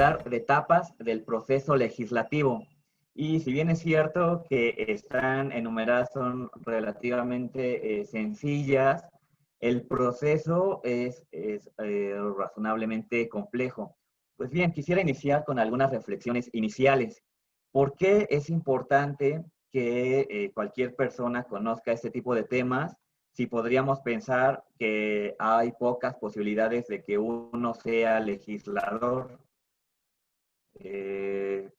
hablar de etapas del proceso legislativo. Y si bien es cierto que están enumeradas, son relativamente sencillas, el proceso es razonablemente complejo. Pues bien, quisiera iniciar con algunas reflexiones iniciales. ¿Por qué es importante que cualquier persona conozca este tipo de temas? Si podríamos pensar que hay pocas posibilidades de que uno sea legislador.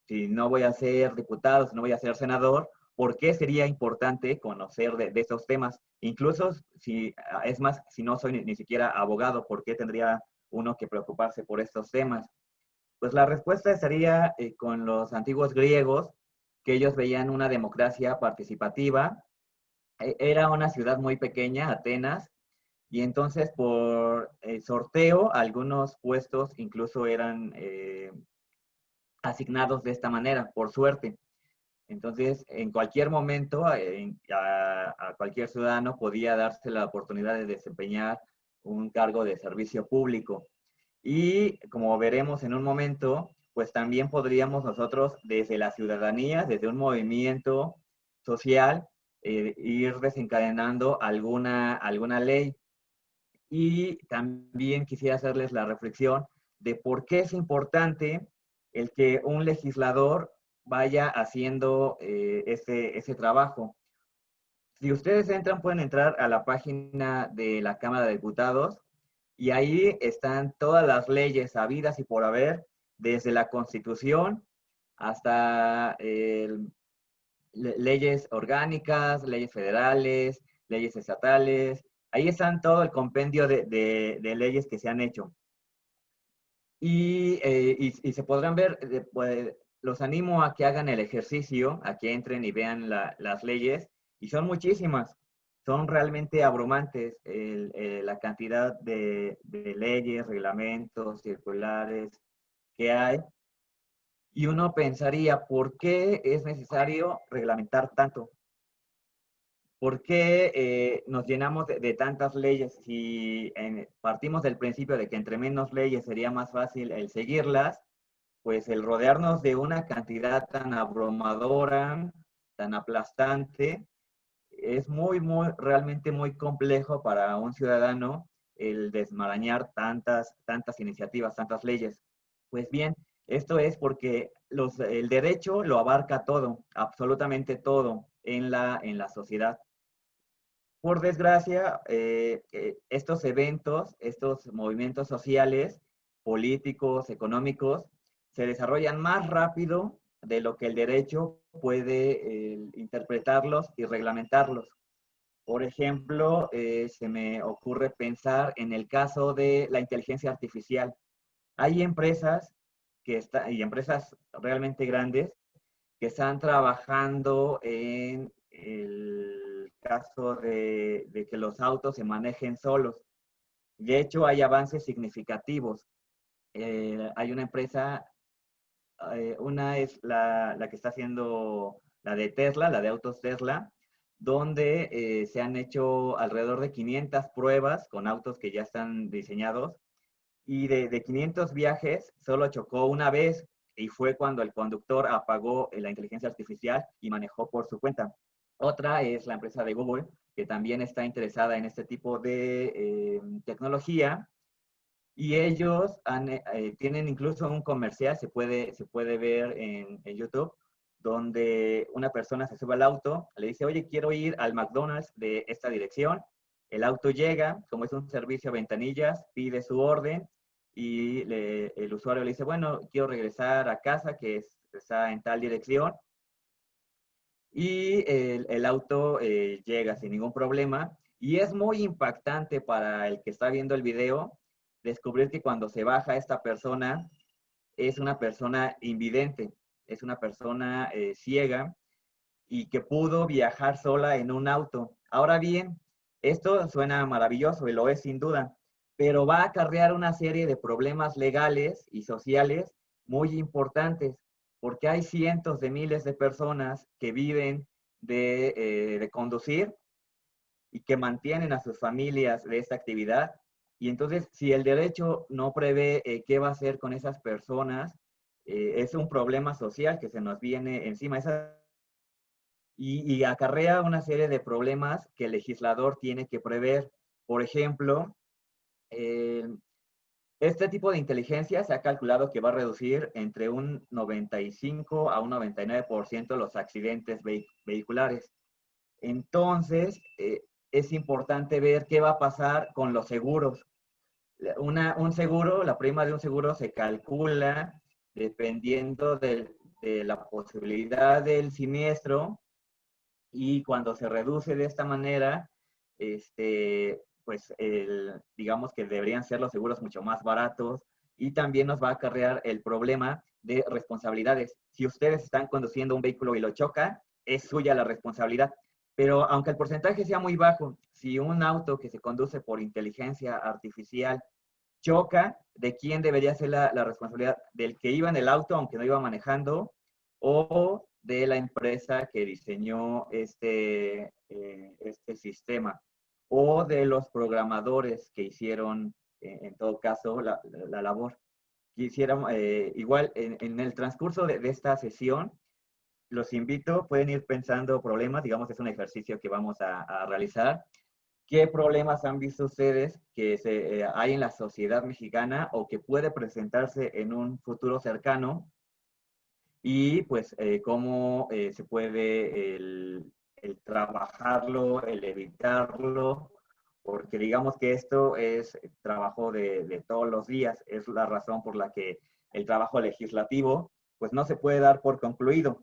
Si no voy a ser diputado, si no voy a ser senador, ¿por qué sería importante conocer de estos temas? Incluso si, es más, si no soy ni siquiera abogado, ¿por qué tendría uno que preocuparse por estos temas? Pues la respuesta sería con los antiguos griegos, que ellos veían una democracia participativa. Era una ciudad muy pequeña, Atenas, y entonces por sorteo algunos puestos incluso eran asignados de esta manera, por suerte. Entonces, en cualquier momento, a cualquier ciudadano podía darse la oportunidad de desempeñar un cargo de servicio público. Y como veremos en un momento, pues también podríamos nosotros desde la ciudadanía, desde un movimiento social, ir desencadenando alguna ley. Y también quisiera hacerles la reflexión de por qué es importante el que un legislador vaya haciendo ese trabajo. Si ustedes entran, pueden entrar a la página de la Cámara de Diputados y ahí están todas las leyes habidas y por haber, desde la Constitución hasta leyes orgánicas, leyes federales, leyes estatales. Ahí están todo el compendio de leyes que se han hecho. Y se podrán ver, pues, los animo a que hagan el ejercicio, a que entren y vean las leyes, y son muchísimas, son realmente abrumantes la cantidad de leyes, reglamentos, circulares que hay. Y uno pensaría, ¿por qué es necesario reglamentar tanto? ¿Por qué nos llenamos de tantas leyes si partimos del principio de que entre menos leyes sería más fácil el seguirlas? Pues el rodearnos de una cantidad tan abrumadora, tan aplastante, es realmente muy complejo para un ciudadano el desmarañar tantas iniciativas, tantas leyes. Pues bien, esto es porque el derecho lo abarca todo, absolutamente todo en la sociedad. Por desgracia, estos eventos, estos movimientos sociales, políticos, económicos, se desarrollan más rápido de lo que el derecho puede interpretarlos y reglamentarlos. Por ejemplo, se me ocurre pensar en el caso de la inteligencia artificial. Hay empresas y empresas realmente grandes que están trabajando en el caso de que los autos se manejen solos. De hecho, hay avances significativos. Hay una empresa, una es la que está haciendo la de Tesla, la de autos Tesla, donde se han hecho alrededor de 500 pruebas con autos que ya están diseñados y de 500 viajes solo chocó una vez y fue cuando el conductor apagó la inteligencia artificial y manejó por su cuenta. Otra es la empresa de Google, que también está interesada en este tipo de tecnología y ellos tienen incluso un comercial, se puede ver en YouTube, donde una persona se sube al auto, le dice, oye, quiero ir al McDonald's de esta dirección. El auto llega, como es un servicio a ventanillas, pide su orden y el usuario le dice, bueno, quiero regresar a casa, está en tal dirección. Y el auto llega sin ningún problema. Y es muy impactante para el que está viendo el video descubrir que cuando se baja esta persona es una persona invidente, es una persona ciega y que pudo viajar sola en un auto. Ahora bien, esto suena maravilloso y lo es sin duda, pero va a acarrear una serie de problemas legales y sociales muy importantes, porque hay cientos de miles de personas que viven de conducir y que mantienen a sus familias de esta actividad. Y entonces, si el derecho no prevé qué va a hacer con esas personas, es un problema social que se nos viene encima. Y acarrea una serie de problemas que el legislador tiene que prever. Por ejemplo, eh, este tipo de inteligencia se ha calculado que va a reducir entre un 95 a un 99% los accidentes vehiculares. Entonces, es importante ver qué va a pasar con los seguros. Un seguro, la prima de un seguro se calcula dependiendo de la posibilidad del siniestro, y cuando se reduce de esta manera, pues digamos que deberían ser los seguros mucho más baratos, y también nos va a acarrear el problema de responsabilidades. Si ustedes están conduciendo un vehículo y lo chocan, es suya la responsabilidad. Pero aunque el porcentaje sea muy bajo, si un auto que se conduce por inteligencia artificial choca, ¿de quién debería ser la responsabilidad? ¿Del que iba en el auto, aunque no iba manejando, o de la empresa que diseñó este sistema, o de los programadores que hicieron, en todo caso, la labor? Quisiera, igual, en el transcurso de esta sesión, los invito, pueden ir pensando problemas, digamos, es un ejercicio que vamos a realizar. ¿Qué problemas han visto ustedes que hay en la sociedad mexicana o que puede presentarse en un futuro cercano? Y pues cómo se puede el trabajarlo, el evitarlo, porque digamos que esto es trabajo de todos los días. Es la razón por la que el trabajo legislativo pues no se puede dar por concluido.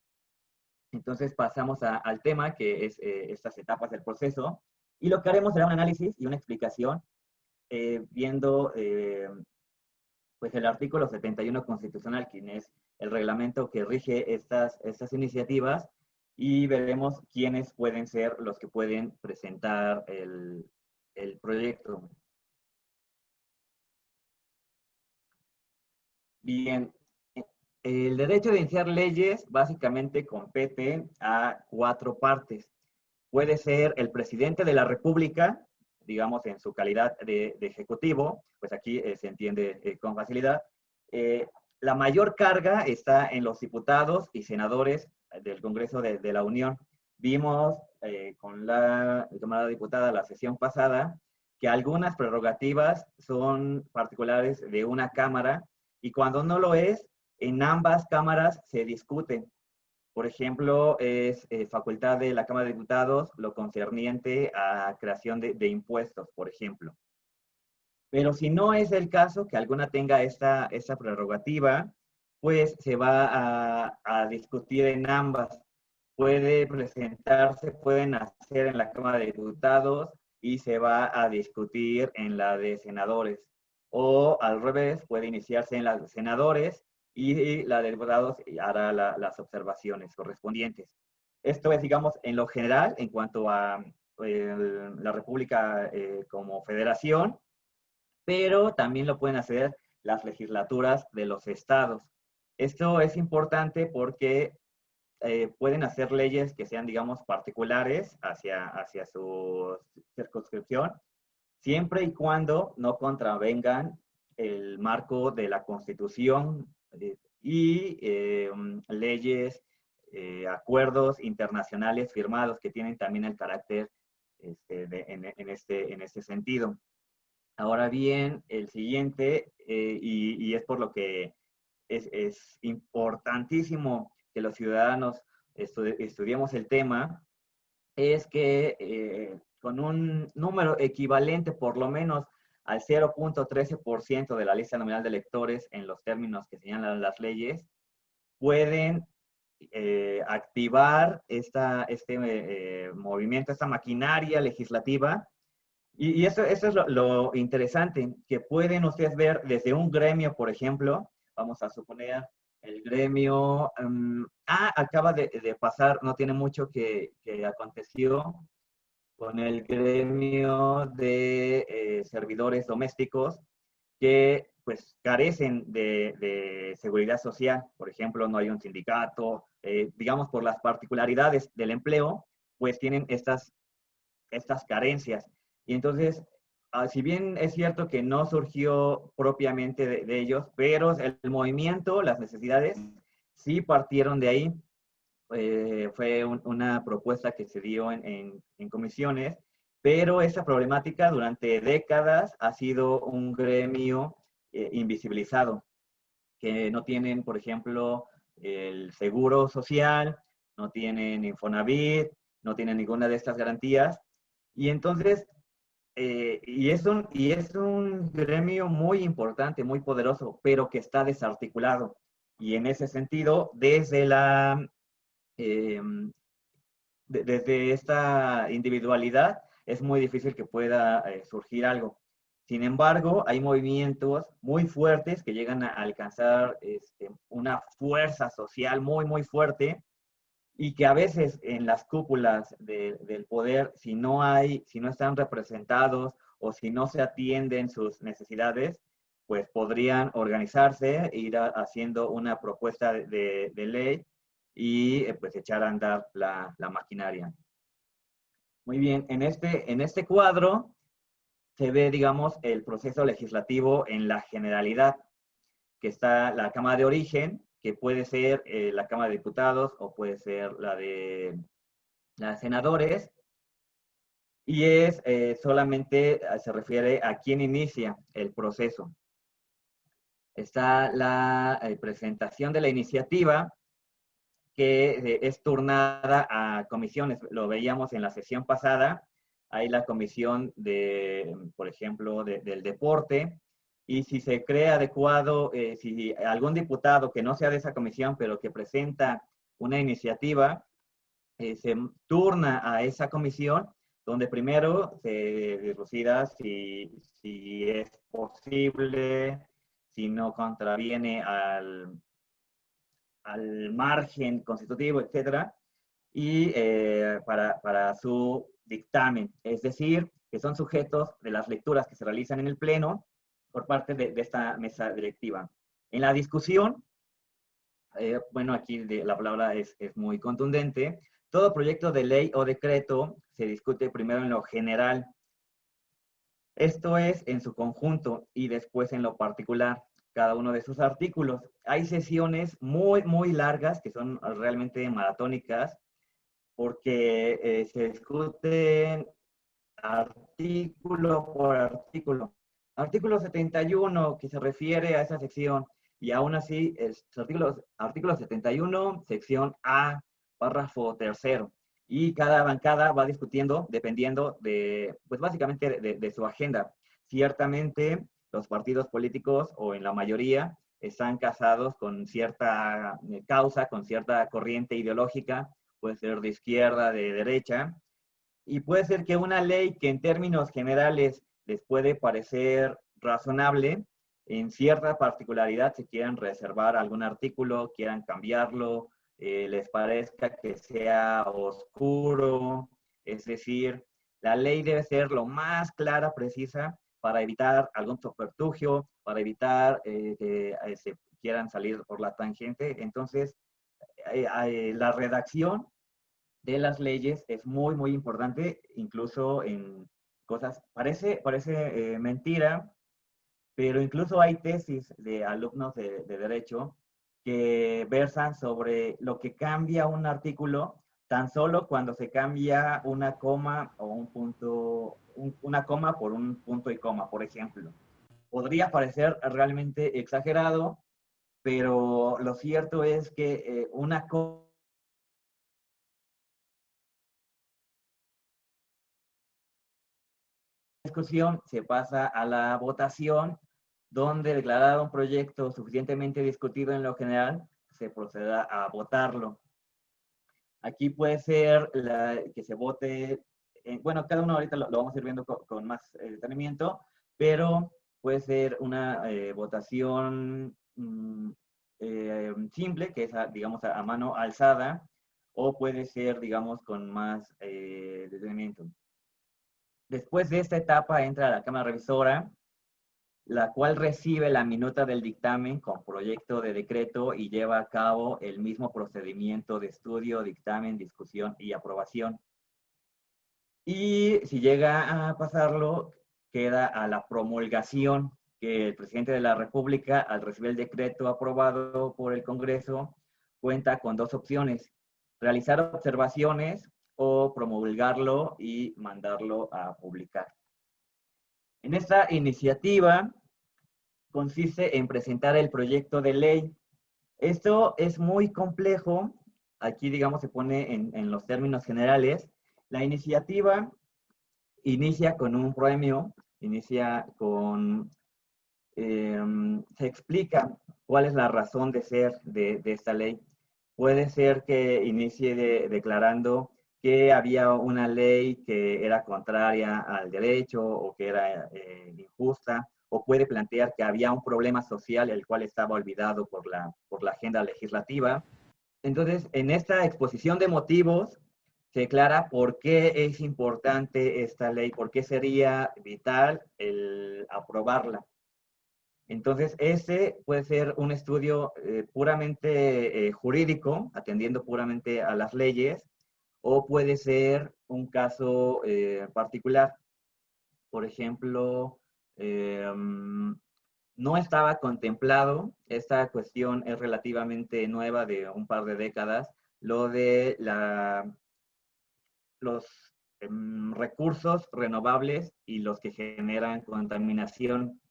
Entonces pasamos al tema, que es estas etapas del proceso, y lo que haremos será un análisis y una explicación, viendo pues el artículo 71 constitucional, quien es el reglamento que rige estas iniciativas, y veremos quiénes pueden ser los que pueden presentar el proyecto. Bien, el derecho de iniciar leyes básicamente compete a 4 partes. Puede ser el presidente de la República, digamos en su calidad de ejecutivo, pues aquí se entiende con facilidad. Eh, la mayor carga está en los diputados y senadores del Congreso de la Unión. Vimos con la Cámara Diputada la sesión pasada que algunas prerrogativas son particulares de una Cámara, y cuando no lo es, en ambas cámaras se discuten. Por ejemplo, es facultad de la Cámara de Diputados lo concerniente a creación de impuestos, por ejemplo. Pero si no es el caso que alguna tenga esta prerrogativa, pues se va a discutir en ambas. Puede presentarse, pueden hacer en la Cámara de Diputados y se va a discutir en la de senadores. O al revés, puede iniciarse en la de senadores y la de diputados hará las observaciones correspondientes. Esto es, digamos, en lo general, en cuanto a la República como federación, pero también lo pueden hacer las legislaturas de los estados. Esto es importante porque pueden hacer leyes que sean, digamos, particulares hacia su circunscripción, siempre y cuando no contravengan el marco de la Constitución y leyes, acuerdos internacionales firmados que tienen también el carácter en este sentido. Ahora bien, el siguiente, y es por lo que es importantísimo que los ciudadanos estudiemos el tema, es que con un número equivalente por lo menos al 0.13% de la lista nominal de electores en los términos que señalan las leyes, pueden activar este movimiento, esta maquinaria legislativa. Y eso es lo interesante, que pueden ustedes ver desde un gremio, por ejemplo, vamos a suponer el gremio, acaba de pasar, no tiene mucho que aconteció con el gremio de servidores domésticos que pues carecen de seguridad social. Por ejemplo, no hay un sindicato, digamos por las particularidades del empleo, pues tienen estas carencias. Y entonces si bien es cierto que no surgió propiamente de ellos, pero el movimiento, las necesidades, sí partieron de ahí. Fue una propuesta que se dio en comisiones, pero esa problemática durante décadas ha sido un gremio invisibilizado, que no tienen, por ejemplo, el seguro social, no tienen Infonavit, no tienen ninguna de estas garantías. Y entonces, y es un gremio muy importante, muy poderoso, pero que está desarticulado. Y en ese sentido, eh, desde esta individualidad es muy difícil que pueda surgir algo. Sin embargo, hay movimientos muy fuertes que llegan a alcanzar una fuerza social muy, muy fuerte y que a veces en las cúpulas del poder, si no están representados o si no se atienden sus necesidades, pues podrían organizarse e ir haciendo una propuesta de ley y pues echar a andar la maquinaria. Muy bien, en este cuadro se ve, digamos, el proceso legislativo en la generalidad, que está la Cámara de Origen, que puede ser la Cámara de Diputados o puede ser la de Senadores, y es solamente se refiere a quién inicia el proceso. Está la presentación de la iniciativa, que es turnada a comisiones. Lo veíamos en la sesión pasada. Hay la comisión por ejemplo, del deporte. Y si se cree adecuado, si algún diputado que no sea de esa comisión, pero que presenta una iniciativa, se turna a esa comisión, donde primero se dilucida si es posible, si no contraviene al margen constitutivo, etcétera, y para su dictamen. Es decir, que son sujetos de las lecturas que se realizan en el Pleno por parte de esta mesa directiva. En la discusión, bueno, aquí la palabra es muy contundente. Todo proyecto de ley o decreto se discute primero en lo general. Esto es en su conjunto y después en lo particular, cada uno de sus artículos. Hay sesiones muy, muy largas que son realmente maratónicas porque se discuten artículo por artículo. Artículo 71 que se refiere a esa sección y aún así es artículo 71, sección A, párrafo tercero. Y cada bancada va discutiendo dependiendo pues básicamente de su agenda. Ciertamente los partidos políticos o en la mayoría están casados con cierta causa, con cierta corriente ideológica, puede ser de izquierda, de derecha, y puede ser que una ley que en términos generales les puede parecer razonable, en cierta particularidad se quieran reservar algún artículo, quieran cambiarlo, les parezca que sea oscuro. Es decir, la ley debe ser lo más clara, precisa, para evitar algún subterfugio, para evitar que se quieran salir por la tangente. Entonces, la redacción de las leyes es muy, muy importante, incluso en cosas, parece mentira, pero incluso hay tesis de alumnos de Derecho que versan sobre lo que cambia un artículo tan solo cuando se cambia una coma o un punto, una coma por un punto y coma, por ejemplo. Podría parecer realmente exagerado, pero lo cierto es que una coma discusión se pasa a la votación, donde declarado un proyecto suficientemente discutido en lo general, se proceda a votarlo. Aquí puede ser que se vote, bueno, cada uno ahorita lo vamos a ir viendo con más detenimiento, pero puede ser una votación simple, que es, digamos, a mano alzada, o puede ser, digamos, con más detenimiento. Después de esta etapa entra la Cámara Revisora, la cual recibe la minuta del dictamen con proyecto de decreto y lleva a cabo el mismo procedimiento de estudio, dictamen, discusión y aprobación. Y si llega a pasarlo, queda a la promulgación, que el presidente de la República, al recibir el decreto aprobado por el Congreso, cuenta con dos opciones: realizar observaciones o promulgarlo y mandarlo a publicar. En esta iniciativa consiste en presentar el proyecto de ley. Esto es muy complejo. Aquí, digamos, se pone en los términos generales. La iniciativa inicia con un premio, inicia con, se explica cuál es la razón de ser de esta ley. Puede ser que inicie declarando que había una ley que era contraria al derecho o que era injusta, o puede plantear que había un problema social el cual estaba olvidado por la agenda legislativa. Entonces, en esta exposición de motivos, se declara por qué es importante esta ley, por qué sería vital el aprobarla. Entonces, ese puede ser un estudio puramente jurídico, atendiendo puramente a las leyes, o puede ser un caso particular. Por ejemplo, no estaba contemplado, esta cuestión es relativamente nueva, de un par de décadas, lo de los recursos renovables y los que generan contaminación.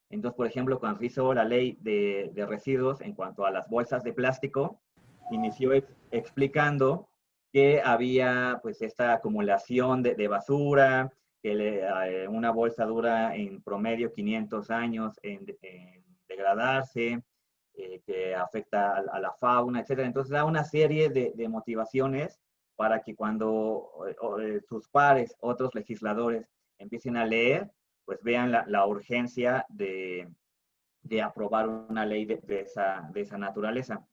Entonces, por ejemplo, cuando se hizo la ley de residuos en cuanto a las bolsas de plástico, inició explicando que había pues esta acumulación de basura, que una bolsa dura en promedio 500 años en degradarse, que afecta a la fauna, etc. Entonces da una serie de motivaciones para que cuando sus pares, otros legisladores, empiecen a leer, pues vean la urgencia de aprobar una ley de esa naturaleza.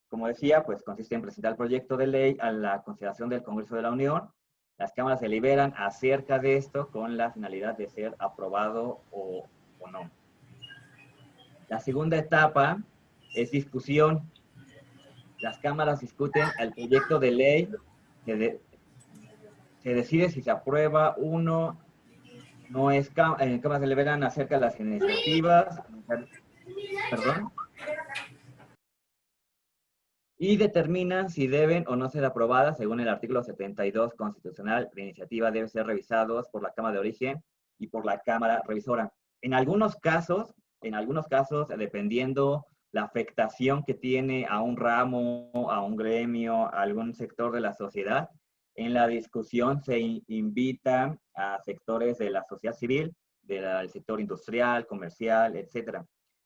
Como decía, pues consiste en presentar el proyecto de ley a la consideración del Congreso de la Unión. Las cámaras deliberan acerca de esto con la finalidad de ser aprobado o no. La segunda etapa es discusión. Las cámaras discuten el proyecto de ley, se decide si se aprueba uno. No es cámaras deliberan acerca de las iniciativas, perdón, y determinan si deben o no ser aprobadas según el artículo 72 constitucional. La iniciativa debe ser revisados por la Cámara de Origen y por la Cámara Revisora. En algunos casos, dependiendo la afectación que tiene a un ramo, a un gremio, a algún sector de la sociedad, en la discusión se invita a sectores de la sociedad civil, del sector industrial, comercial, etcétera.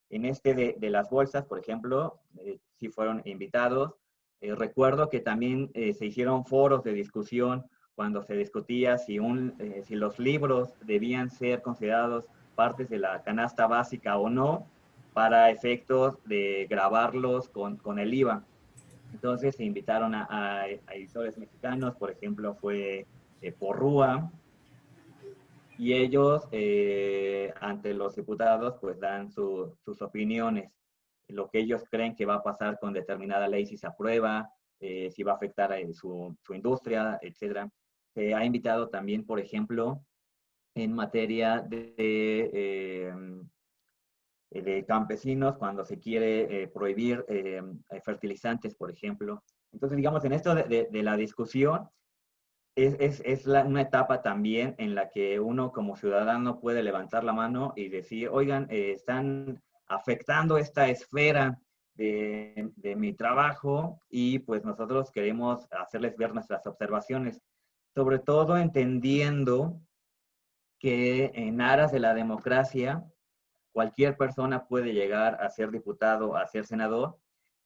En este de las bolsas, por ejemplo, sí fueron invitados. Recuerdo que también se hicieron foros de discusión cuando se discutía si los libros debían ser considerados partes de la canasta básica o no, para efectos de grabarlos con el IVA. Entonces se invitaron a editores mexicanos, por ejemplo, fue Porrúa, y ellos, ante los diputados, pues dan sus opiniones, lo que ellos creen que va a pasar con determinada ley, si se aprueba, si va a afectar a su industria, etc. Se ha invitado también, por ejemplo, en materia de campesinos, cuando se quiere prohibir fertilizantes, por ejemplo. Entonces, digamos, en esto de la discusión, es una etapa también en la que uno como ciudadano puede levantar la mano y decir, oigan, están afectando esta esfera de mi trabajo, y pues nosotros queremos hacerles ver nuestras observaciones, sobre todo entendiendo que en aras de la democracia, cualquier persona puede llegar a ser diputado, a ser senador,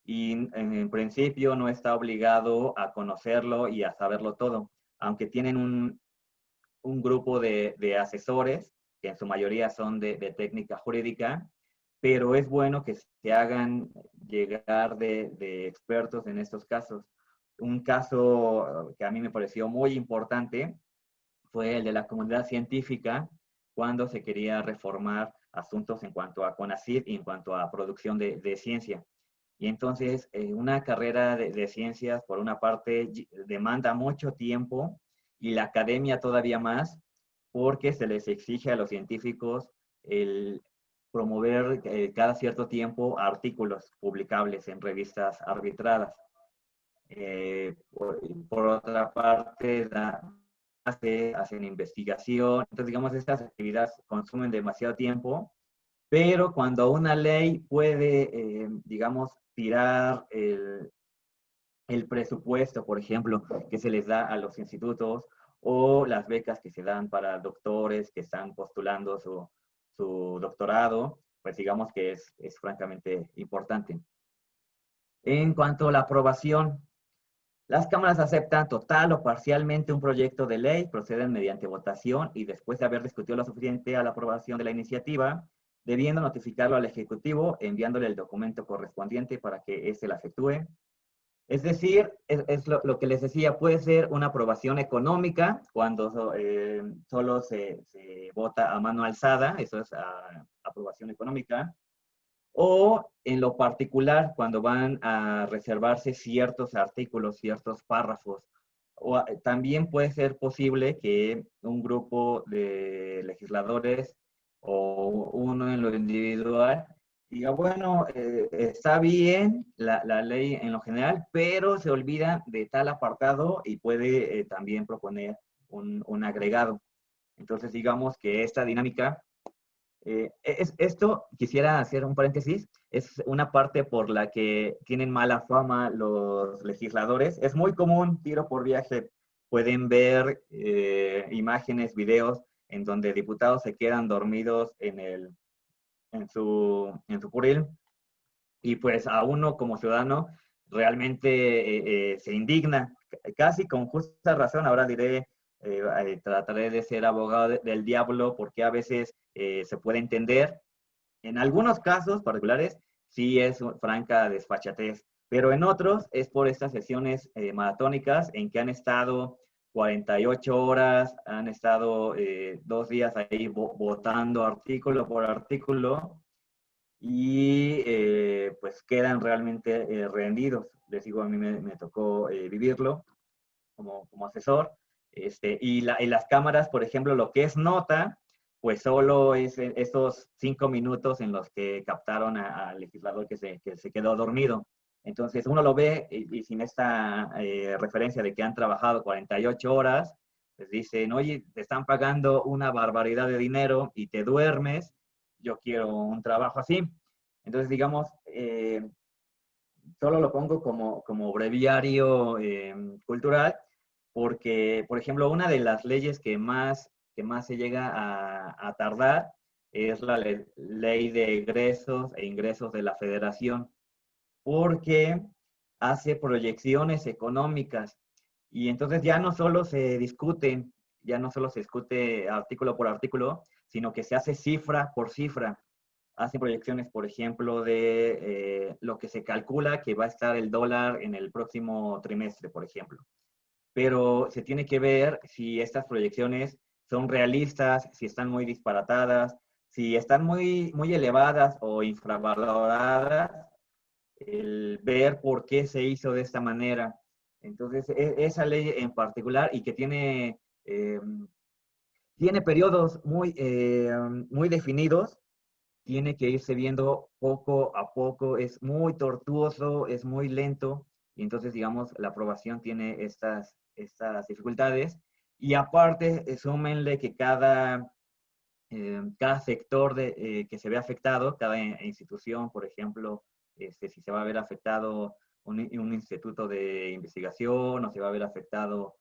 y en principio no está obligado a conocerlo y a saberlo todo, aunque tienen un grupo de asesores, que en su mayoría son de técnica jurídica, pero es bueno que se hagan llegar de expertos en estos casos. Un caso que a mí me pareció muy importante fue el de la comunidad científica, cuando se quería reformar asuntos en cuanto a CONACYT y en cuanto a producción de ciencia. Y entonces, una carrera de ciencias, por una parte, demanda mucho tiempo, y la academia todavía más. porque se les exige a los científicos el promover cada cierto tiempo artículos publicables en revistas arbitradas. Por otra parte, hacen investigación. Entonces, digamos, estas actividades consumen demasiado tiempo, pero cuando una ley puede, digamos, tirar el presupuesto, por ejemplo, que se les da a los institutos, o las becas que se dan para doctores que están postulando su doctorado, pues digamos que es francamente importante. En cuanto a la aprobación, las cámaras aceptan total o parcialmente un proyecto de ley, proceden mediante votación y después de haber discutido lo suficiente a la aprobación de la iniciativa, debiendo notificarlo al Ejecutivo, enviándole el documento correspondiente para que éste la efectúe. Es decir, es lo que les decía, puede ser una aprobación económica cuando solo se vota a mano alzada, eso es aprobación económica, o en lo particular cuando van a reservarse ciertos artículos, ciertos párrafos. O también puede ser posible que un grupo de legisladores o uno en lo individual diga, bueno, está bien la ley en lo general, pero se olvida de tal apartado y puede también proponer un agregado. Entonces, digamos que esta dinámica esto, quisiera hacer un paréntesis, es una parte por la que tienen mala fama los legisladores. Es muy común, tiro por viaje, pueden ver imágenes, videos en donde diputados se quedan dormidos en su curil y pues a uno como ciudadano realmente se indigna, casi con justa razón. Ahora diré, trataré de ser abogado del diablo porque a veces se puede entender. En algunos casos particulares sí es franca desfachatez, pero en otros es por estas sesiones maratónicas en que han estado 48 horas, han estado 2 días ahí votando artículo por artículo y pues quedan realmente rendidos. Les digo, a mí me tocó vivirlo como asesor. Y las cámaras, por ejemplo, lo que es nota, pues solo es estos 5 minutos en los que captaron al legislador que se quedó dormido. Entonces uno lo ve y sin esta referencia de que han trabajado 48 horas, pues dicen, oye, te están pagando una barbaridad de dinero y te duermes, yo quiero un trabajo así. Entonces, digamos, solo lo pongo como breviario cultural, porque, por ejemplo, una de las leyes que más se llega a tardar es la ley de egresos e ingresos de la federación, porque hace proyecciones económicas y entonces ya no solo se discute artículo por artículo, sino que se hace cifra por cifra. Hacen proyecciones, por ejemplo, de lo que se calcula que va a estar el dólar en el próximo trimestre, por ejemplo. Pero se tiene que ver si estas proyecciones son realistas, si están muy disparatadas, si están muy, muy elevadas o infravaloradas, el ver por qué se hizo de esta manera. Entonces, esa ley en particular y que tiene periodos muy definidos, tiene que irse viendo poco a poco, es muy tortuoso, es muy lento, y entonces, digamos, la aprobación tiene estas dificultades. Y aparte, súmenle que cada sector que se ve afectado, cada institución, por ejemplo, si se va a ver afectado un instituto de investigación o se va a ver afectado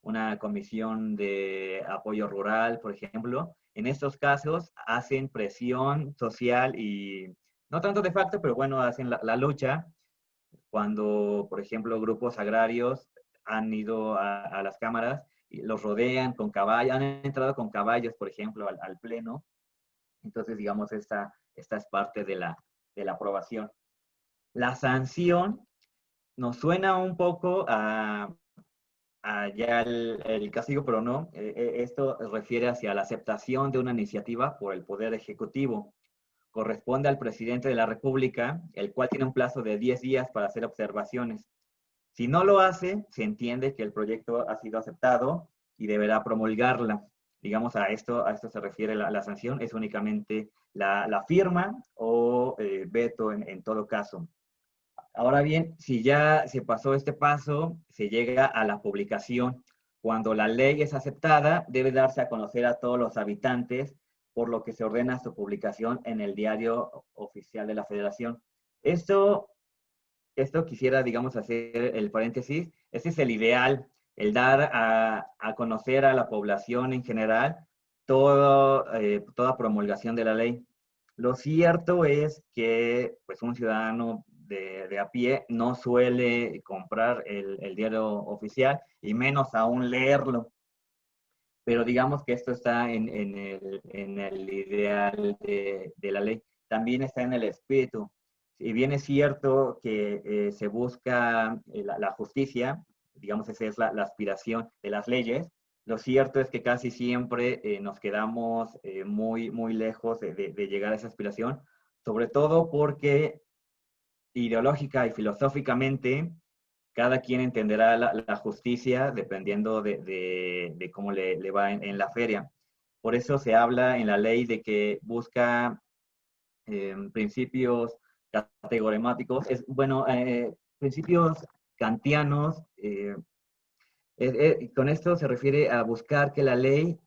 una comisión de apoyo rural, por ejemplo, en estos casos hacen presión social y no tanto de facto, pero bueno, hacen la lucha cuando, por ejemplo, grupos agrarios han ido a las cámaras y los rodean con caballos, han entrado con caballos, por ejemplo, al pleno. Entonces, digamos, esta es parte de la aprobación. La sanción nos suena un poco a ya el castigo, pero no. Esto refiere hacia la aceptación de una iniciativa por el Poder Ejecutivo. Corresponde al presidente de la República, el cual tiene un plazo de 10 días para hacer observaciones. Si no lo hace, se entiende que el proyecto ha sido aceptado y deberá promulgarla. Digamos, a esto se refiere la sanción, es únicamente la firma o veto en todo caso. Ahora bien, si ya se pasó este paso, se llega a la publicación. Cuando la ley es aceptada, debe darse a conocer a todos los habitantes, por lo que se ordena su publicación en el diario oficial de la Federación. Esto, esto quisiera, digamos, hacer el paréntesis. Este es el ideal, el dar a conocer a la población en general toda promulgación de la ley. Lo cierto es que pues, un ciudadano de a pie no suele comprar el diario oficial y menos aún leerlo. Pero digamos que esto está en el ideal de la ley. También está en el espíritu. Si bien es cierto que se busca la justicia, digamos esa es la aspiración de las leyes, lo cierto es que casi siempre nos quedamos muy lejos de llegar a esa aspiración, sobre todo porque ideológica y filosóficamente cada quien entenderá la justicia dependiendo de cómo le va en la feria. Por eso se habla en la ley de que busca principios categoremáticos, bueno, principios kantianos. Con esto se refiere a buscar que la ley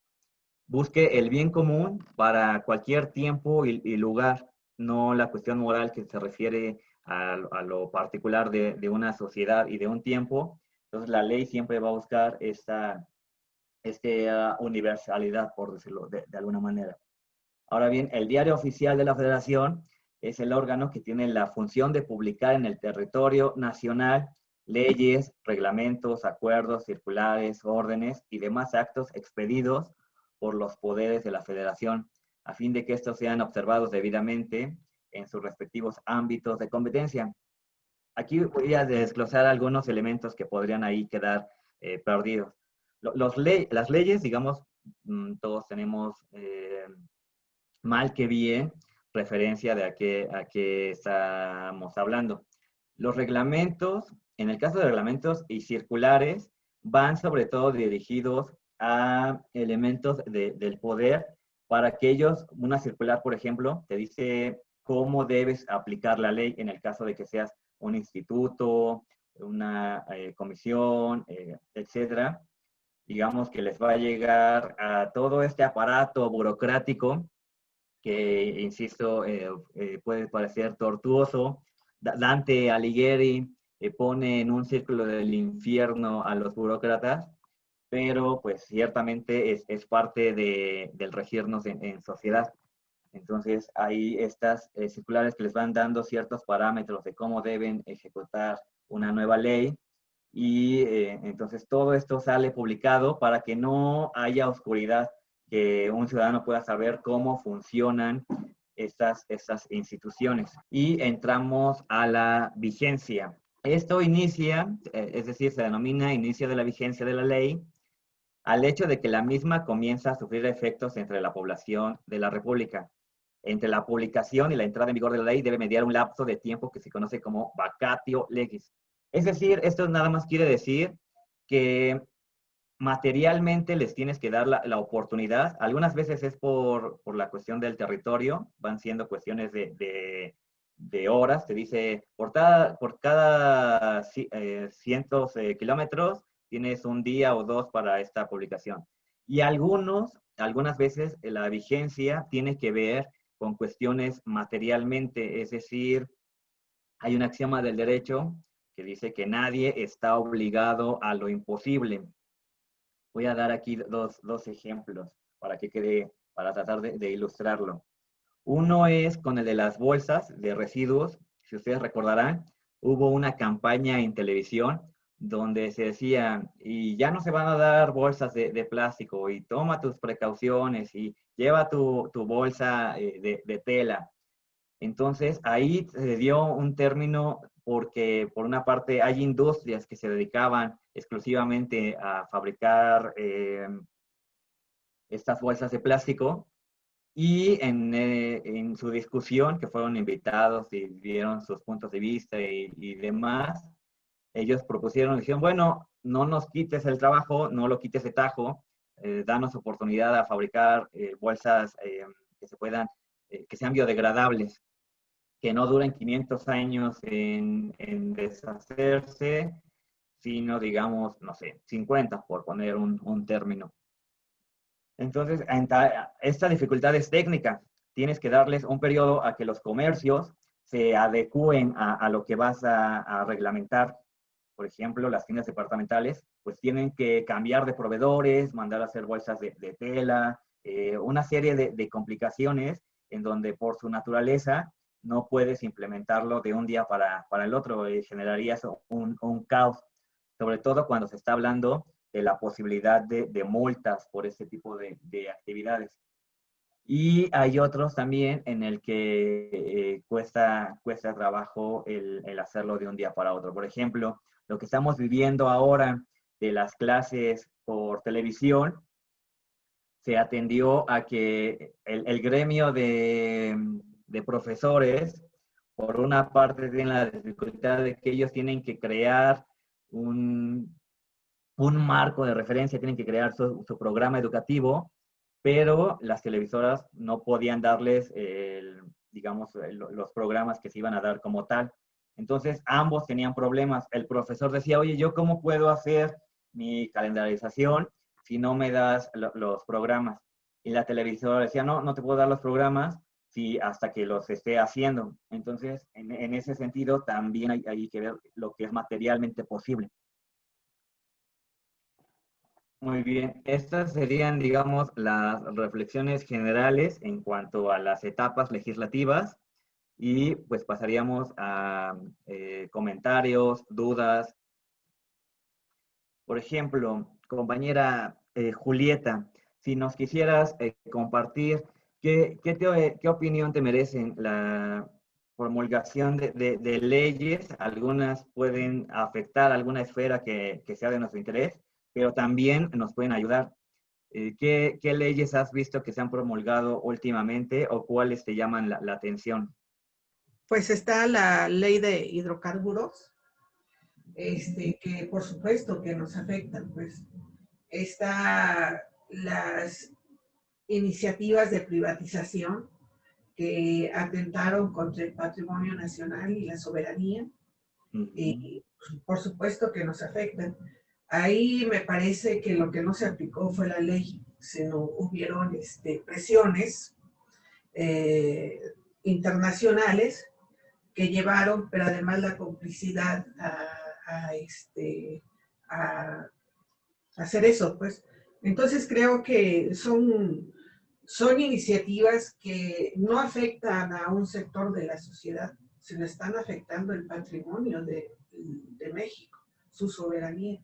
busque el bien común para cualquier tiempo y lugar, no la cuestión moral que se refiere a lo particular de una sociedad y de un tiempo. Entonces la ley siempre va a buscar esta universalidad, por decirlo de alguna manera. Ahora bien, el Diario Oficial de la Federación es el órgano que tiene la función de publicar en el territorio nacional leyes, reglamentos, acuerdos, circulares, órdenes y demás actos expedidos por los poderes de la Federación, a fin de que estos sean observados debidamente en sus respectivos ámbitos de competencia. Aquí voy a desglosar algunos elementos que podrían ahí quedar perdidos. Las leyes, digamos, todos tenemos mal que bien referencia de a qué estamos hablando. Los reglamentos, en el caso de reglamentos y circulares, van sobre todo dirigidos a elementos del poder para que ellos, una circular, por ejemplo, te dice cómo debes aplicar la ley en el caso de que seas un instituto, una comisión, etcétera. Digamos que les va a llegar a todo este aparato burocrático que, insisto, puede parecer tortuoso. Dante Alighieri pone en un círculo del infierno a los burócratas, pero pues ciertamente es parte del regirnos en sociedad. Entonces, hay estas circulares que les van dando ciertos parámetros de cómo deben ejecutar una nueva ley y entonces todo esto sale publicado para que no haya oscuridad, que un ciudadano pueda saber cómo funcionan estas instituciones. Y entramos a la vigencia. Esto inicia, es decir, se denomina inicio de la vigencia de la ley, al hecho de que la misma comienza a sufrir efectos entre la población de la República. Entre la publicación y la entrada en vigor de la ley debe mediar un lapso de tiempo que se conoce como vacatio legis. Es decir, esto nada más quiere decir que materialmente les tienes que dar la oportunidad. Algunas veces es por la cuestión del territorio, van siendo cuestiones de horas. Te dice, por cada cientos kilómetros tienes un día o dos para esta publicación. Y algunas veces la vigencia tiene que ver con cuestiones materialmente, es decir, hay un axioma del derecho que dice que nadie está obligado a lo imposible. Voy a dar aquí dos ejemplos para que quede, para tratar de ilustrarlo. Uno es con el de las bolsas de residuos. Si ustedes recordarán, hubo una campaña en televisión donde se decía, y ya no se van a dar bolsas de plástico, y toma tus precauciones, y lleva tu bolsa de tela. Entonces, ahí se dio un término porque, por una parte, hay industrias que se dedicaban exclusivamente a fabricar estas bolsas de plástico y en su discusión, que fueron invitados y dieron sus puntos de vista y demás, ellos propusieron, dijeron, bueno, no nos quites el trabajo, no lo quites de tajo, danos oportunidad a fabricar bolsas que sean biodegradables, que no duren 500 años en deshacerse, sino digamos, no sé, 50 por poner un término. Entonces, esta dificultad es técnica. Tienes que darles un periodo a que los comercios se adecúen a lo que vas a reglamentar. Por ejemplo, las tiendas departamentales, pues tienen que cambiar de proveedores, mandar a hacer bolsas de tela, una serie de complicaciones en donde por su naturaleza no puedes implementarlo de un día para el otro y generarías un caos, sobre todo cuando se está hablando de la posibilidad de multas por este tipo de actividades. Y hay otros también en el que cuesta trabajo el hacerlo de un día para otro. Por ejemplo, lo que estamos viviendo ahora de las clases por televisión, se atendió a que el gremio de profesores, por una parte, tiene la dificultad de que ellos tienen que crear un marco de referencia, tienen que crear su programa educativo, pero las televisoras no podían darles, digamos, los programas que se iban a dar como tal. Entonces, ambos tenían problemas. El profesor decía, oye, ¿yo cómo puedo hacer mi calendarización si no me das los programas? Y la televisora decía, no, no te puedo dar los programas hasta que los esté haciendo. Entonces, en ese sentido, también hay que ver lo que es materialmente posible. Muy bien, estas serían, digamos, las reflexiones generales en cuanto a las etapas legislativas y pues pasaríamos a comentarios, dudas. Por ejemplo, compañera Julieta, si nos quisieras compartir qué opinión te merecen la promulgación de leyes. Algunas pueden afectar alguna esfera que sea de nuestro interés, pero también nos pueden ayudar. ¿Qué leyes has visto que se han promulgado últimamente o cuáles te llaman la atención? Pues está la ley de hidrocarburos, que por supuesto que nos afectan, pues. Está las iniciativas de privatización que atentaron contra el patrimonio nacional y la soberanía, y por supuesto que nos afectan. Ahí me parece que lo que no se aplicó fue la ley, sino hubieron presiones internacionales que llevaron, pero además la complicidad a hacer eso, pues. Entonces creo que son iniciativas que no afectan a un sector de la sociedad, sino están afectando el patrimonio de México, su soberanía.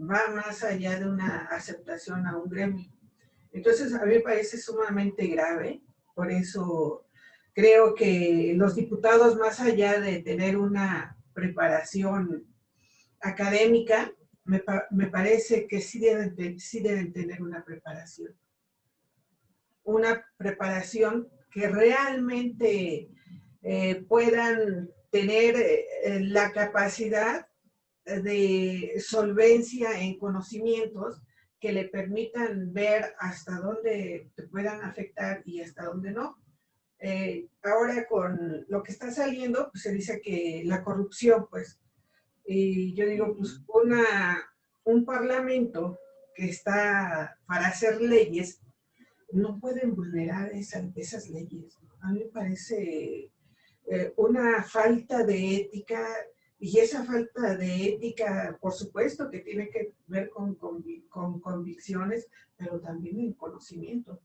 Va más allá de una aceptación a un gremio. Entonces a mí me parece sumamente grave, por eso creo que los diputados, más allá de tener una preparación académica, me parece que sí deben tener una preparación que realmente puedan tener la capacidad de solvencia en conocimientos que le permitan ver hasta dónde te puedan afectar y hasta dónde no. Ahora con lo que está saliendo, pues se dice que la corrupción, pues, y yo digo, pues un parlamento que está para hacer leyes, no pueden vulnerar esas leyes. A mí me parece una falta de ética, y esa falta de ética, por supuesto, que tiene que ver con convicciones, pero también en conocimiento.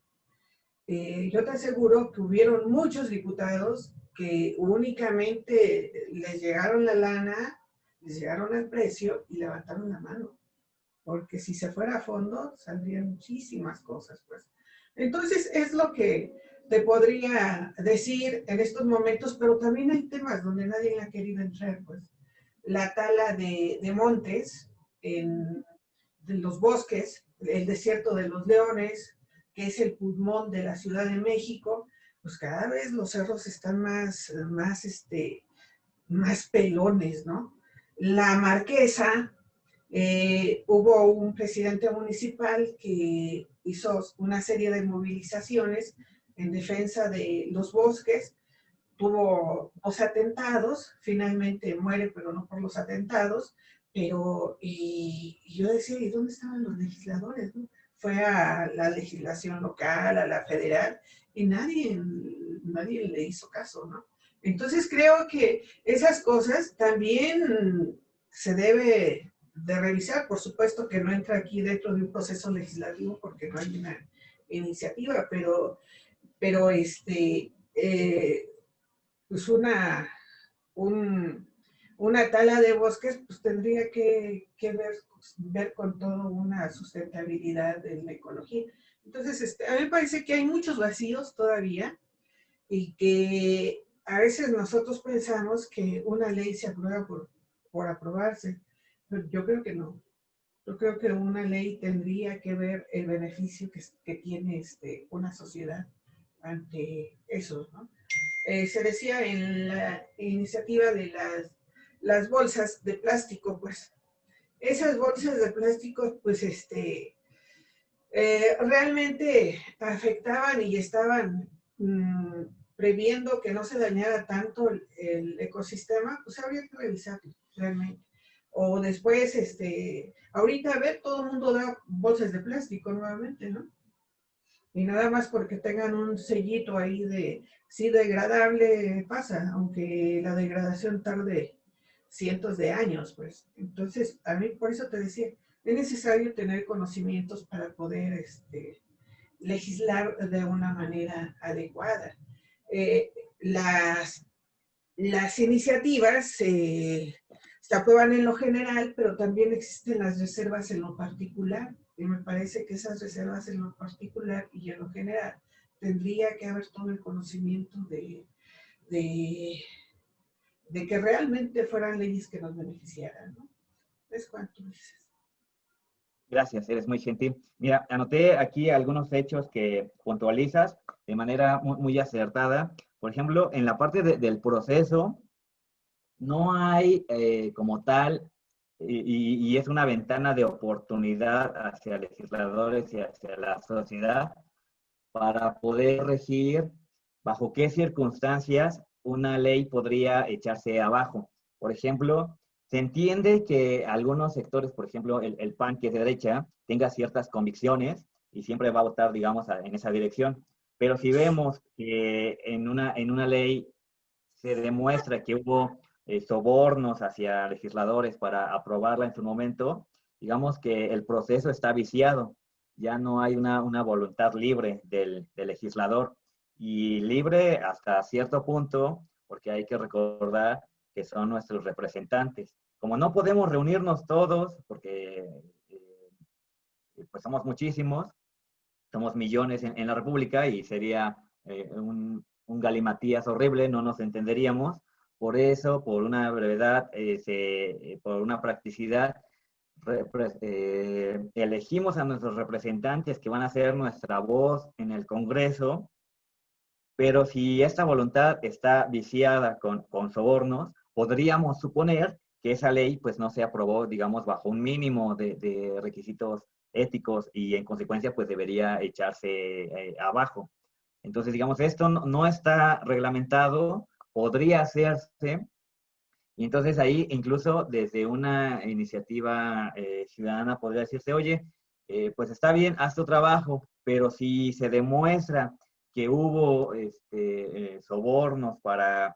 Yo te aseguro que hubieron muchos diputados que únicamente les llegaron la lana, les llegaron el precio y levantaron la mano. Porque si se fuera a fondo, saldrían muchísimas cosas, pues. Entonces, es lo que te podría decir en estos momentos, pero también hay temas donde nadie ha querido entrar, pues. La tala de montes, de los bosques, el desierto de los Leones, que es el pulmón de la Ciudad de México, pues cada vez los cerros están más pelones, ¿no? La Marquesa Hubo un presidente municipal que hizo una serie de movilizaciones en defensa de los bosques, tuvo 2 atentados, finalmente muere, pero no por los atentados, pero y yo decía, ¿y dónde estaban los legisladores? ¿No? Fue a la legislación local, a la federal, y nadie le hizo caso, ¿no? Entonces creo que esas cosas también se debe de revisar. Por supuesto que no entra aquí dentro de un proceso legislativo porque no hay una iniciativa, pero pues un, una tala de bosques pues tendría que ver con toda una sustentabilidad en la ecología. Entonces, a mí me parece que hay muchos vacíos todavía y que a veces nosotros pensamos que una ley se aprueba por aprobarse, pero yo creo que no. Yo creo que una ley tendría que ver el beneficio que tiene una sociedad ante eso, ¿no? Se decía en la iniciativa de las bolsas de plástico, pues esas bolsas de plástico, pues realmente afectaban y estaban previendo que no se dañara tanto el ecosistema, pues habría que revisarlo realmente. O después, ahorita a ver, todo el mundo da bolsas de plástico nuevamente, ¿no? Y nada más porque tengan un sellito ahí de sí degradable pasa, aunque la degradación tarde cientos de años, pues. Entonces, a mí por eso te decía, es necesario tener conocimientos para poder legislar de una manera adecuada. Eh, las, las iniciativas se aprueban en lo general, pero también existen las reservas en lo particular. Y me parece que esas reservas en lo particular y en lo general tendría que haber todo el conocimiento de, de que realmente fueran leyes que nos beneficiaran, ¿no? ¿Es cuánto dices? Gracias, eres muy gentil. Mira, anoté aquí algunos hechos que puntualizas de manera muy acertada. Por ejemplo, en la parte del proceso, no hay como tal, y es una ventana de oportunidad hacia legisladores y hacia la sociedad para poder regir bajo qué circunstancias una ley podría echarse abajo. Por ejemplo, se entiende que algunos sectores, por ejemplo, el PAN, que es de derecha, tenga ciertas convicciones y siempre va a votar, digamos, en esa dirección. Pero si vemos que en una ley se demuestra que hubo sobornos hacia legisladores para aprobarla en su momento, digamos que el proceso está viciado. Ya no hay una voluntad libre del legislador y libre hasta cierto punto, porque hay que recordar que son nuestros representantes. Como no podemos reunirnos todos, porque pues somos muchísimos, somos millones en la República y sería un galimatías horrible, no nos entenderíamos. Por eso, por una brevedad, por una practicidad, elegimos a nuestros representantes que van a ser nuestra voz en el Congreso, pero si esta voluntad está viciada con sobornos, podríamos suponer que esa ley pues no se aprobó, digamos, bajo un mínimo de requisitos éticos y en consecuencia pues debería echarse abajo. Entonces, digamos, esto no está reglamentado, podría hacerse, y entonces ahí incluso desde una iniciativa ciudadana podría decirse, oye, pues está bien, haz tu trabajo, pero si se demuestra que hubo sobornos para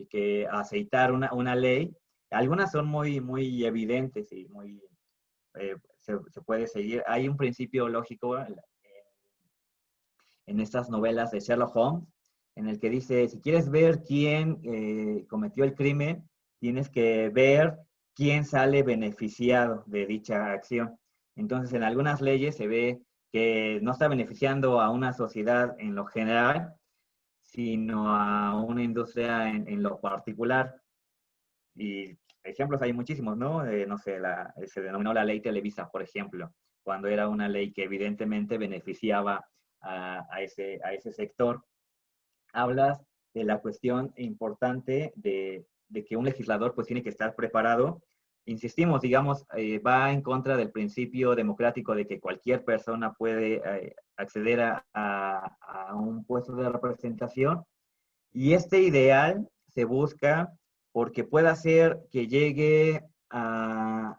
que aceitar una ley, algunas son muy evidentes y se puede seguir. Hay un principio lógico en estas novelas de Sherlock Holmes, en el que dice, si quieres ver quién cometió el crimen, tienes que ver quién sale beneficiado de dicha acción. Entonces, en algunas leyes se ve que no está beneficiando a una sociedad en lo general, sino a una industria en lo particular. Y ejemplos hay muchísimos, ¿no? No sé, se denominó la ley Televisa, por ejemplo, cuando era una ley que evidentemente beneficiaba a ese sector. Hablas de la cuestión importante de que un legislador pues tiene que estar preparado insistimos, digamos, va en contra del principio democrático de que cualquier persona puede acceder a un puesto de representación. Y este ideal se busca porque pueda hacer que llegue a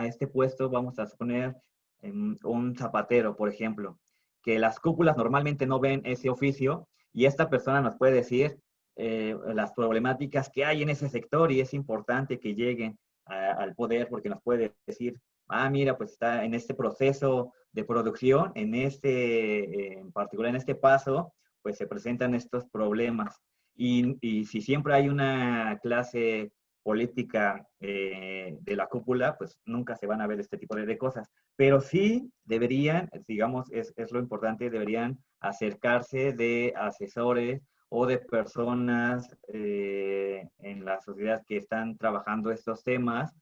este puesto, vamos a suponer, un zapatero, por ejemplo, que las cúpulas normalmente no ven ese oficio y esta persona nos puede decir las problemáticas que hay en ese sector y es importante que lleguen al poder porque nos puede decir, ah, mira, pues está en este proceso de producción, en particular en este paso, pues se presentan estos problemas. Y si siempre hay una clase política de la cúpula, pues nunca se van a ver este tipo de cosas. Pero sí deberían, digamos, es lo importante, deberían acercarse de asesores o de personas en la sociedad que están trabajando estos temas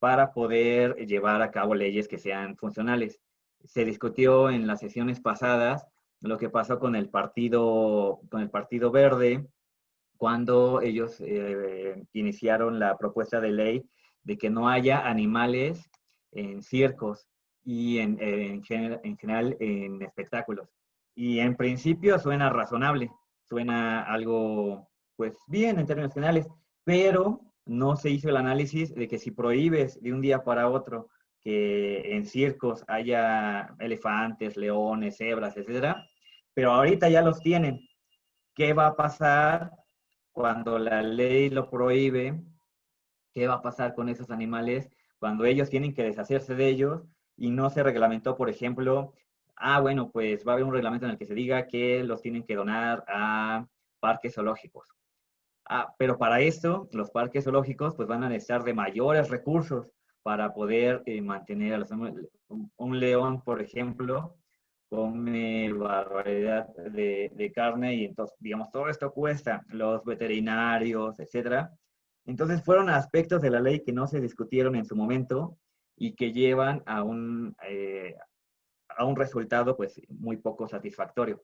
para poder llevar a cabo leyes que sean funcionales. Se discutió en las sesiones pasadas lo que pasó con el Partido Verde, cuando ellos iniciaron la propuesta de ley de que no haya animales en circos y en general en espectáculos. Y en principio suena razonable, suena algo, pues bien en términos generales, pero no se hizo el análisis de que si prohíbes de un día para otro que en circos haya elefantes, leones, cebras, etcétera, pero ahorita ya los tienen. ¿Qué va a pasar cuando la ley lo prohíbe? ¿Qué va a pasar con esos animales cuando ellos tienen que deshacerse de ellos y no se reglamentó, por ejemplo, bueno, pues va a haber un reglamento en el que se diga que los tienen que donar a parques zoológicos? Pero para esto, los parques zoológicos pues van a necesitar de mayores recursos para poder mantener a los animales. Un león, por ejemplo, come barbaridad de carne y entonces, digamos, todo esto cuesta, los veterinarios, etcétera. Entonces fueron aspectos de la ley que no se discutieron en su momento y que llevan a un resultado pues muy poco satisfactorio.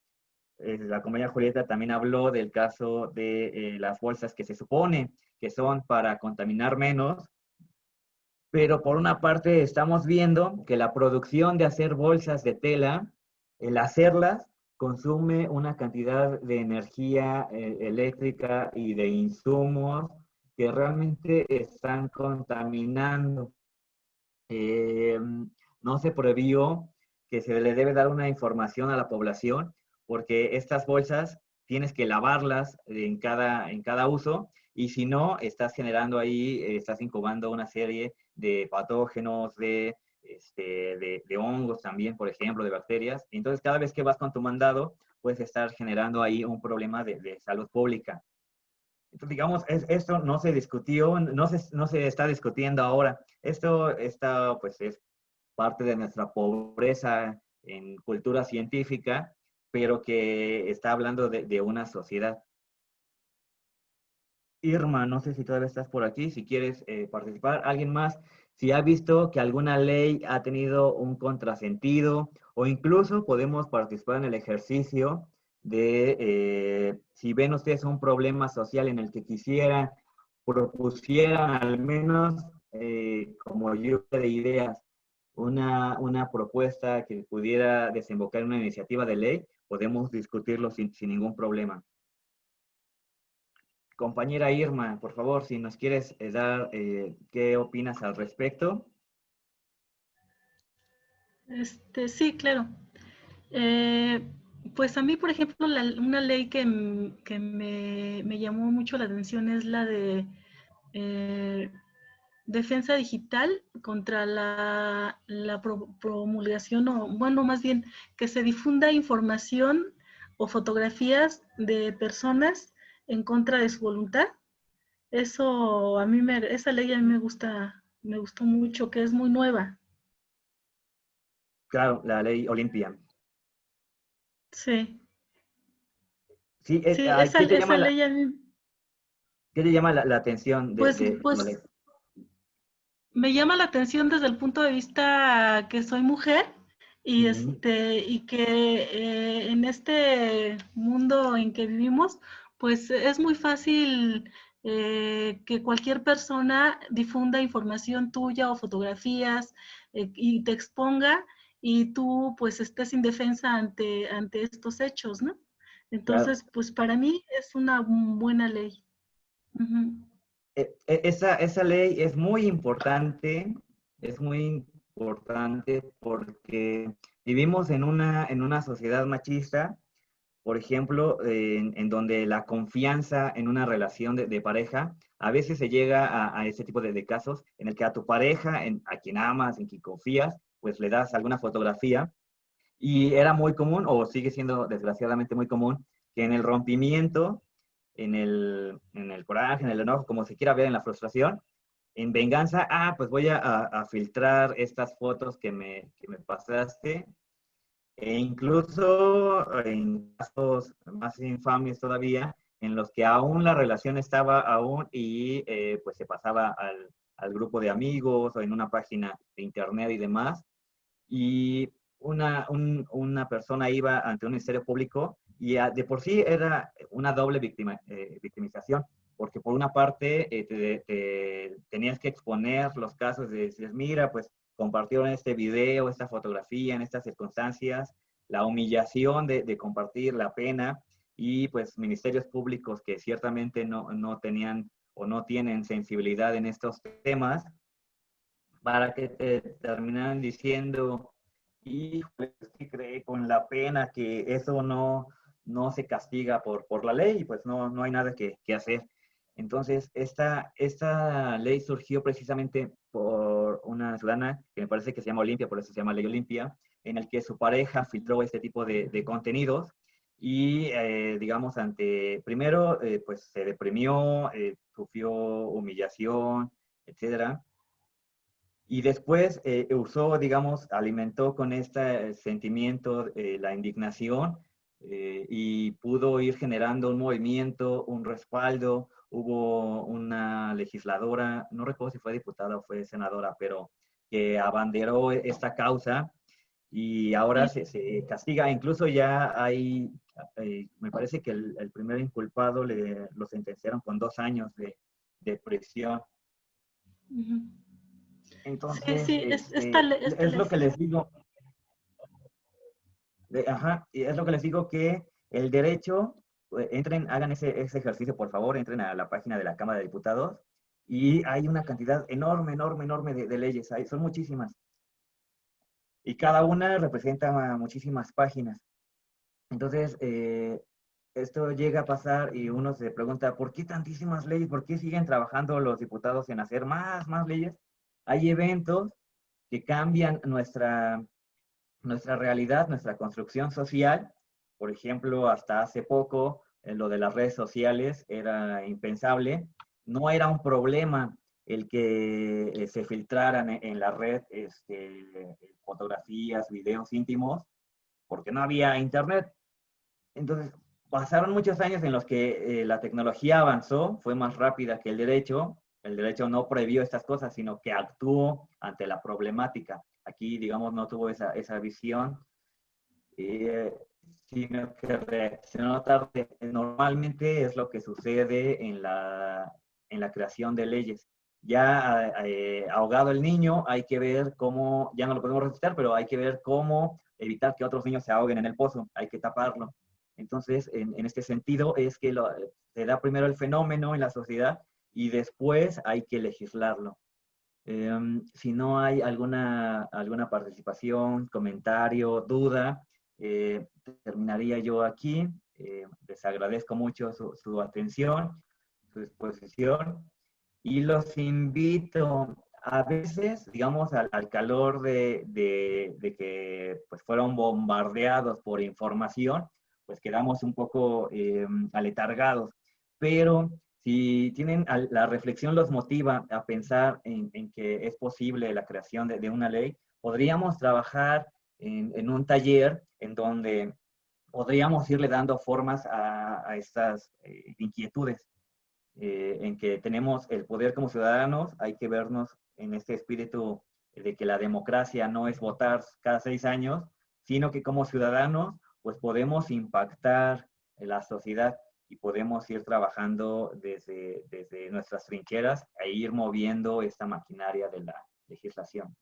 La compañera Julieta también habló del caso de las bolsas que se supone que son para contaminar menos, pero por una parte estamos viendo que la producción de hacer bolsas de tela, el hacerlas, consume una cantidad de energía eléctrica y de insumos que realmente están contaminando. Eh, no se previó que se le debe dar una información a la población porque estas bolsas tienes que lavarlas en cada uso y si no, estás generando ahí, estás incubando una serie de patógenos, de hongos también, por ejemplo, de bacterias. Entonces, cada vez que vas con tu mandado, puedes estar generando ahí un problema de salud pública. Entonces, digamos, esto no se discutió, no se está discutiendo ahora. Pues, es parte de nuestra pobreza en cultura científica, pero que está hablando de una sociedad. Irma, no sé si todavía estás por aquí, si quieres participar. ¿Alguien más? Si ha visto que alguna ley ha tenido un contrasentido o incluso podemos participar en el ejercicio de si ven ustedes un problema social en el que quisieran, propusieran al menos como lluvia de ideas una propuesta que pudiera desembocar en una iniciativa de ley, podemos discutirlo sin ningún problema. Compañera Irma, por favor, si nos quieres dar qué opinas al respecto. Sí, claro. Pues a mí, por ejemplo, una ley que me llamó mucho la atención es la de defensa digital contra la promulgación, o bueno, más bien que se difunda información o fotografías de personas en contra de su voluntad. Esa ley a mí me gustó mucho, que es muy nueva. Claro, la ley Olimpia. Sí. Sí, Sí, esa ley a mí, ¿qué te llama la atención pues, la ley? me llama la atención desde el punto de vista que soy mujer y Uh-huh. y que en este mundo en que vivimos, pues es muy fácil que cualquier persona difunda información tuya o fotografías y te exponga y tú pues estés indefensa ante estos hechos, ¿no? Claro. Entonces, pues para mí es una buena ley. Ujú. Esa ley es muy importante porque vivimos en una sociedad machista, por ejemplo, en donde la confianza en una relación de pareja, a veces se llega a ese tipo de casos en el que a tu pareja, a quien amas, en quien confías, pues le das alguna fotografía. Y era muy común, o sigue siendo desgraciadamente muy común, que en el rompimiento, en el coraje, en el enojo, como se quiera ver, en la frustración, en venganza, pues voy a filtrar estas fotos que me pasaste, e incluso en casos más infames todavía, en los que aún la relación estaba aún y pues se pasaba al grupo de amigos o en una página de internet y demás, y una persona iba ante un ministerio público y de por sí era una doble victimización, porque por una parte tenías que exponer los casos de decir, mira, pues compartieron este video, esta fotografía en estas circunstancias, la humillación de compartir, la pena, y pues ministerios públicos que ciertamente no tenían o no tienen sensibilidad en estos temas, para que te terminaran diciendo, híjole, ¿qué cree? Con la pena que eso no se castiga por la ley, pues no hay nada que hacer. Entonces, esta ley surgió precisamente por una ciudadana que me parece que se llama Olimpia, por eso se llama Ley Olimpia, en el que su pareja filtró este tipo de contenidos y, digamos, primero, pues se deprimió, sufrió humillación, etcétera. Y después usó, digamos, alimentó con este sentimiento la indignación, y pudo ir generando un movimiento, un respaldo. Hubo una legisladora, no recuerdo si fue diputada o fue senadora, pero que abanderó esta causa y ahora Sí. se castiga. Incluso ya hay, me parece que el primer inculpado lo sentenciaron con 2 años de prisión. Ujú. Sí, Entonces, sí, esta es ley. lo que les digo, ajá, y es lo que les digo que el derecho, entren, hagan ese ejercicio, por favor, entren a la página de la Cámara de Diputados y hay una cantidad enorme, enorme, enorme de leyes, son muchísimas, y cada una representa muchísimas páginas. Entonces, esto llega a pasar y uno se pregunta, ¿por qué tantísimas leyes? ¿Por qué siguen trabajando los diputados en hacer más leyes? Hay eventos que cambian nuestra realidad, nuestra construcción social. Por ejemplo, hasta hace poco, lo de las redes sociales era impensable. No era un problema el que se filtraran en la red fotografías, videos íntimos, porque no había internet. Entonces, pasaron muchos años en los que la tecnología avanzó, fue más rápida que el derecho. El derecho no prohibió estas cosas, sino que actuó ante la problemática. Aquí, digamos, no tuvo esa visión, eh, sino que reaccionó tarde. Normalmente es lo que sucede en la creación de leyes. Ya ahogado el niño, hay que ver cómo, ya no lo podemos resucitar, pero hay que ver cómo evitar que otros niños se ahoguen en el pozo, hay que taparlo. Entonces, en este sentido, es que se da primero el fenómeno en la sociedad y después hay que legislarlo. Si no hay alguna participación, comentario, duda, terminaría yo aquí. Les agradezco mucho su atención, su exposición, y los invito a veces, digamos, al calor de que pues, fueron bombardeados por información, pues quedamos un poco aletargados, pero si tienen la reflexión los motiva a pensar en que es posible la creación de una ley, podríamos trabajar en un taller en donde podríamos irle dando formas a estas inquietudes, en que tenemos el poder como ciudadanos. Hay que vernos en este espíritu de que la democracia no es votar cada 6 años, sino que como ciudadanos pues podemos impactar en la sociedad. y podemos ir trabajando desde nuestras trincheras e ir moviendo esta maquinaria de la legislación.